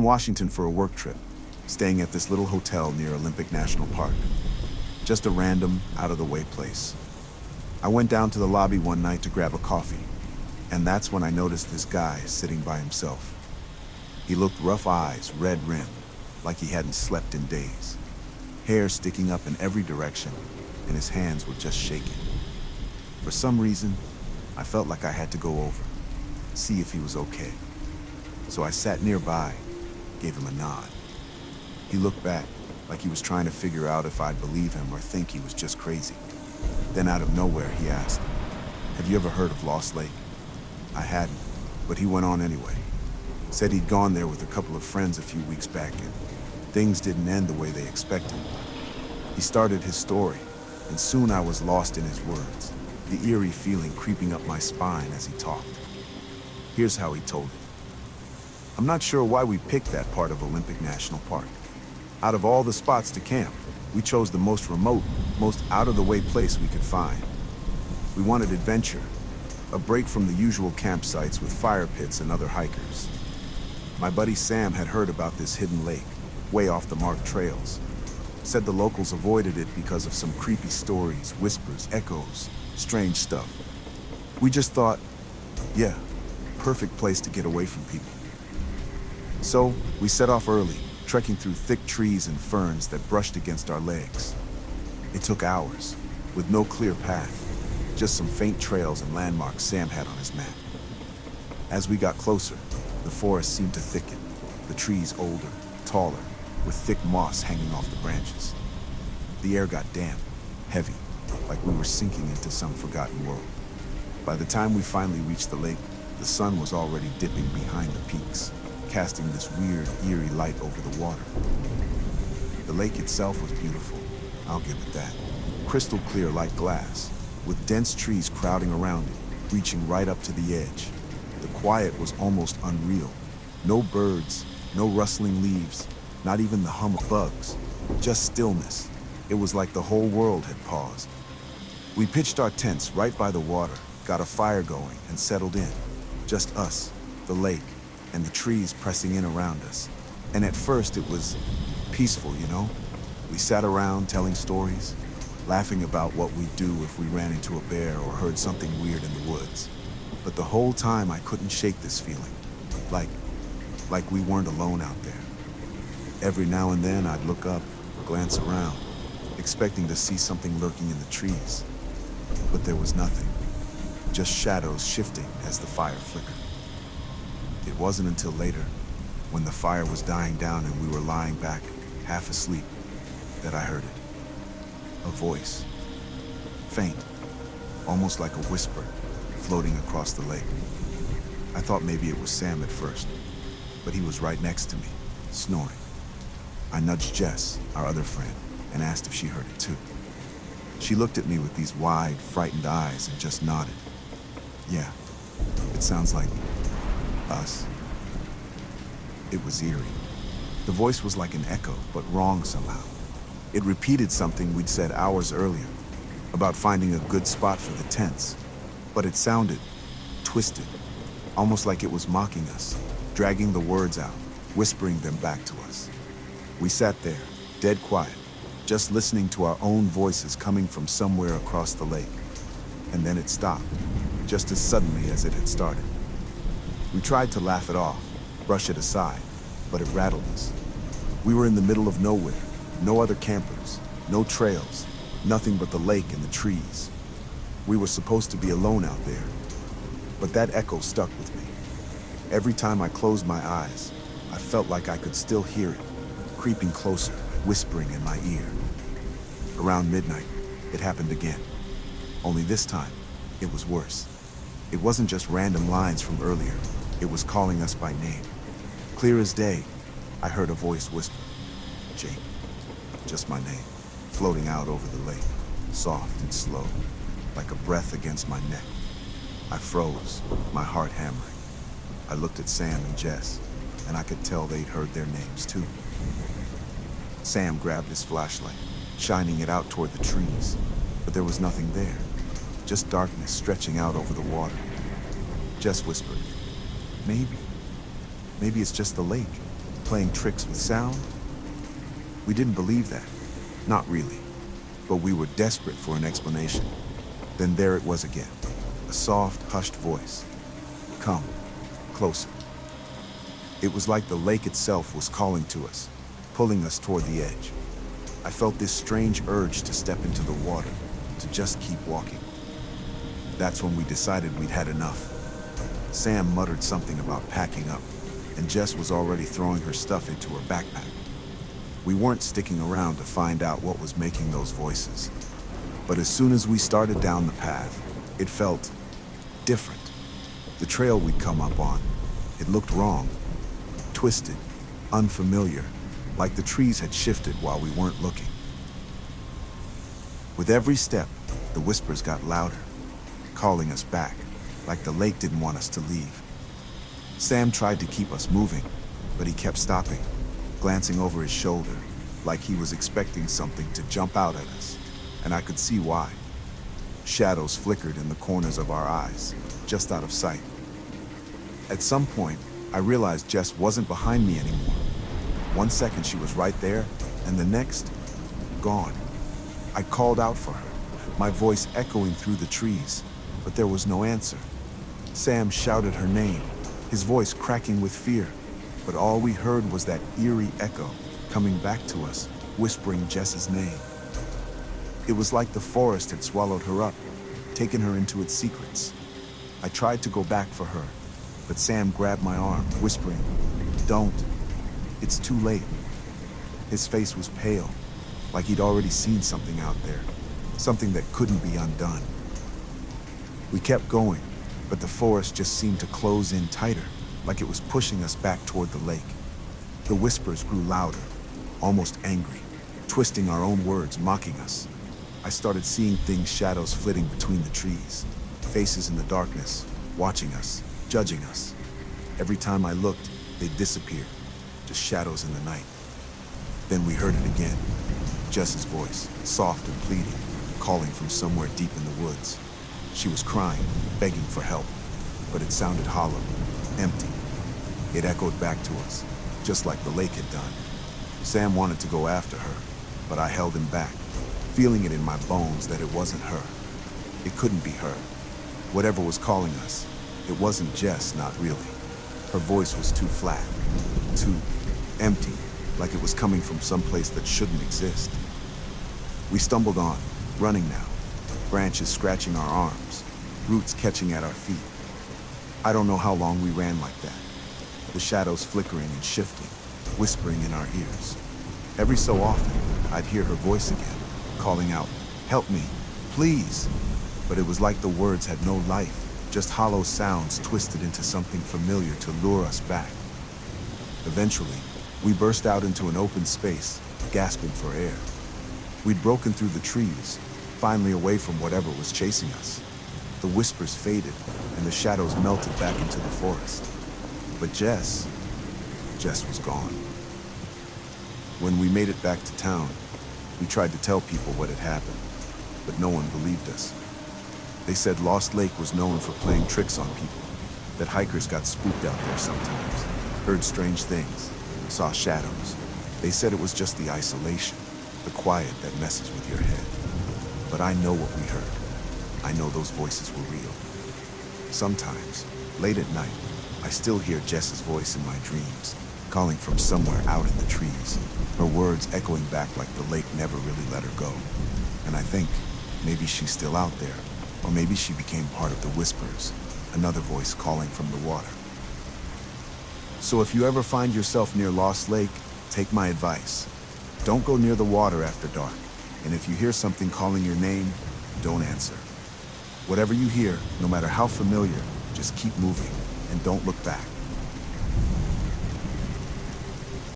Washington for a work trip, staying at this little hotel near Olympic National Park. Just a random, out-of-the-way place. I went down to the lobby one night to grab a coffee, and that's when I noticed this guy sitting by himself. He looked rough eyes, red-rimmed, like he hadn't slept in days. Hair sticking up in every direction, and his hands were just shaking. For some reason, I felt like I had to go over, see if he was okay. So I sat nearby, gave him a nod. He looked back, like he was trying to figure out if I'd believe him or think he was just crazy. Then out of nowhere, he asked, "Have you ever heard of Lost Lake?" I hadn't, but he went on anyway. Said he'd gone there with a couple of friends a few weeks back, and things didn't end the way they expected. He started his story, and soon I was lost in his words, the eerie feeling creeping up my spine as he talked. Here's how he told it. I'm not sure why we picked that part of Olympic National Park. Out of all the spots to camp, we chose the most remote, most out-of-the-way place we could find. We wanted adventure, a break from the usual campsites with fire pits and other hikers. My buddy Sam had heard about this hidden lake, way off the marked trails. Said the locals avoided it because of some creepy stories, whispers, echoes, strange stuff. We just thought, yeah, perfect place to get away from people. So, we set off early, trekking through thick trees and ferns that brushed against our legs. It took hours, with no clear path, just some faint trails and landmarks Sam had on his map. As we got closer, the forest seemed to thicken, the trees older, taller, with thick moss hanging off the branches. The air got damp, heavy, like we were sinking into some forgotten world. By the time we finally reached the lake, the sun was already dipping behind the peaks, casting this weird, eerie light over the water. The lake itself was beautiful, I'll give it that. Crystal clear like glass, with dense trees crowding around it, reaching right up to the edge. The quiet was almost unreal. No birds, no rustling leaves, not even the hum of bugs, just stillness. It was like the whole world had paused. We pitched our tents right by the water, got a fire going, and settled in. Just us, the lake, and the trees pressing in around us. And at first it was peaceful, you know? We sat around telling stories, laughing about what we'd do if we ran into a bear or heard something weird in the woods. But the whole time I couldn't shake this feeling, like we weren't alone out there. Every now and then I'd look up, glance around, expecting to see something lurking in the trees. But there was nothing, just shadows shifting as the fire flickered. It wasn't until later, when the fire was dying down and we were lying back, half asleep, that I heard it. A voice. Faint, almost like a whisper, floating across the lake. I thought maybe it was Sam at first, but he was right next to me, snoring. I nudged Jess, our other friend, and asked if she heard it too. She looked at me with these wide, frightened eyes and just nodded. Yeah, it sounds like us. It was eerie. The voice was like an echo, but wrong somehow. It repeated something we'd said hours earlier, about finding a good spot for the tents. But it sounded twisted, almost like it was mocking us, dragging the words out, whispering them back to us. We sat there, dead quiet, just listening to our own voices coming from somewhere across the lake. And then it stopped, just as suddenly as it had started. We tried to laugh it off, brush it aside, but it rattled us. We were in the middle of nowhere, no other campers, no trails, nothing but the lake and the trees. We were supposed to be alone out there, but that echo stuck with me. Every time I closed my eyes, I felt like I could still hear it, creeping closer, whispering in my ear. Around midnight, it happened again. Only this time, it was worse. It wasn't just random lines from earlier, it was calling us by name. Clear as day, I heard a voice whisper, "Jake." Just my name, floating out over the lake, soft and slow, like a breath against my neck. I froze, my heart hammering. I looked at Sam and Jess, and I could tell they'd heard their names too. Sam grabbed his flashlight, shining it out toward the trees, but there was nothing there, just darkness stretching out over the water. Jess whispered, maybe it's just the lake. playing tricks with sound? We didn't believe that. Not really. But we were desperate for an explanation. Then there it was again. A soft, hushed voice. Come, closer. It was like the lake itself was calling to us, pulling us toward the edge. I felt this strange urge to step into the water, to just keep walking. That's when we decided we'd had enough. Sam muttered something about packing up, and Jess was already throwing her stuff into her backpack. We weren't sticking around to find out what was making those voices. But as soon as we started down the path, it felt different. The trail we'd come up on, it looked wrong, twisted, unfamiliar, like the trees had shifted while we weren't looking. With every step, the whispers got louder, calling us back, like the lake didn't want us to leave. Sam tried to keep us moving, but he kept stopping, glancing over his shoulder, like he was expecting something to jump out at us, and I could see why. Shadows flickered in the corners of our eyes, just out of sight. At some point, I realized Jess wasn't behind me anymore. One second she was right there, and the next, gone. I called out for her, my voice echoing through the trees, but there was no answer. Sam shouted her name, his voice cracking with fear, but all we heard was that eerie echo coming back to us, whispering Jess's name. It was like the forest had swallowed her up, taken her into its secrets. I tried to go back for her, but Sam grabbed my arm, whispering, "Don't. It's too late." His face was pale, like he'd already seen something out there, something that couldn't be undone. We kept going, but the forest just seemed to close in tighter, like it was pushing us back toward the lake. The whispers grew louder, almost angry, twisting our own words, mocking us. I started seeing things, shadows flitting between the trees, faces in the darkness, watching us, judging us. Every time I looked, they'd disappear, just shadows in the night. Then we heard it again, Jess's voice, soft and pleading, calling from somewhere deep in the woods. She was crying, begging for help, but it sounded hollow, empty. It echoed back to us, just like the lake had done. Sam wanted to go after her, but I held him back, feeling it in my bones that it wasn't her. It couldn't be her. Whatever was calling us, it wasn't Jess, not really. Her voice was too flat, too empty, like it was coming from someplace that shouldn't exist. We stumbled on, running now, branches scratching our arms, roots catching at our feet. I don't know how long we ran like that, the shadows flickering and shifting, whispering in our ears. Every so often, I'd hear her voice again, calling out, "Help me, please." But it was like the words had no life, just hollow sounds twisted into something familiar to lure us back. Eventually, we burst out into an open space, gasping for air. We'd broken through the trees, finally away from whatever was chasing us. The whispers faded, and the shadows melted back into the forest. But Jess was gone. When we made it back to town, we tried to tell people what had happened, but no one believed us. They said Lost Lake was known for playing tricks on people, that hikers got spooked out there sometimes, heard strange things, saw shadows. They said it was just the isolation, the quiet that messes with your head. But I know what we heard. I know those voices were real. Sometimes, late at night, I still hear Jess's voice in my dreams, calling from somewhere out in the trees, her words echoing back like the lake never really let her go. And I think, maybe she's still out there, or maybe she became part of the whispers, another voice calling from the water. So if you ever find yourself near Lost Lake, take my advice. Don't go near the water after dark, and if you hear something calling your name, don't answer. Whatever you hear, no matter how familiar, just keep moving and don't look back.